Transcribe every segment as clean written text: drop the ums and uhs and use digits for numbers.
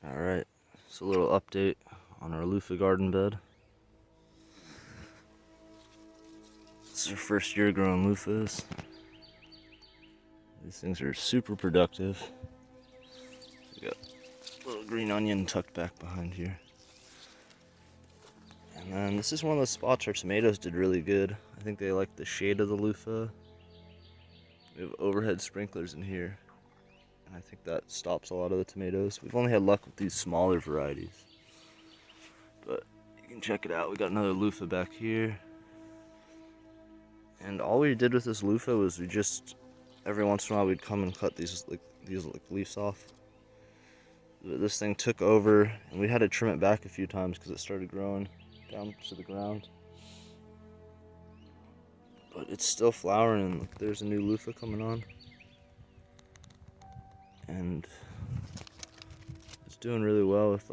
Alright, so a little update on our loofah garden bed. This is our first year growing loofahs. These things are super productive. We got a little green onion tucked back behind here. And then this is one of those spots our tomatoes did really good. I think they like the shade of the loofah. We have overhead sprinklers in here, and I think that stops a lot of the tomatoes. We've only had luck with these smaller varieties, but you can check it out. We got another loofah back here, and all we did with this loofah was we just every once in a while we'd come and cut these leaves off. But this thing took over, and we had to trim it back a few times because it started growing down to the ground. But it's still flowering, and look, there's a new loofah coming on. And it's doing really well with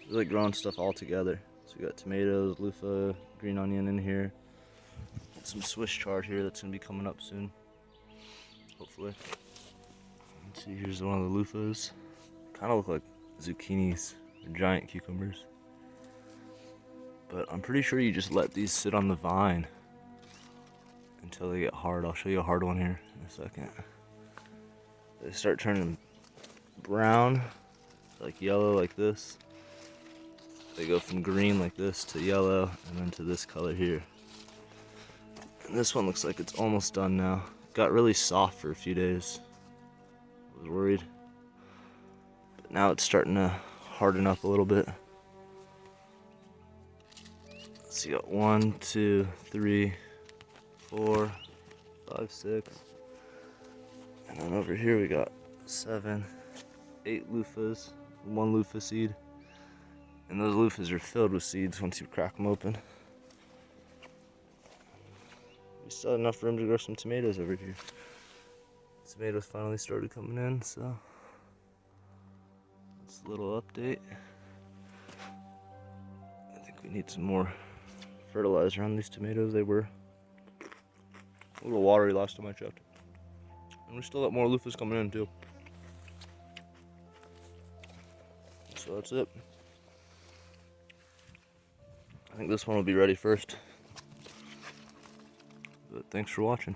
really growing stuff all together. So we got tomatoes, loofah, green onion in here. And some Swiss chard here that's gonna be coming up soon, hopefully. Let's see, here's one of the loofahs. Kind of look like zucchinis or giant cucumbers. But I'm pretty sure you just let these sit on the vine until they get hard. I'll show you a hard one here in a second. They start turning brown, like yellow like this. They go from green like this to yellow and then to this color here. And this one looks like it's almost done now. Got really soft for a few days. I was worried. But now it's starting to harden up a little bit. Let's see, got 1, 2, 3, 4, 5, 6. And then over here we got 7, 8 loofahs, 1 loofah seed. And those loofahs are filled with seeds once you crack them open. We still have enough room to grow some tomatoes over here. Tomatoes finally started coming in, so that's a little update. I think we need some more fertilizer on these tomatoes. They were a little watery last time I checked. And we still got more loofahs coming in too. So that's it. I think this one will be ready first. But thanks for watching.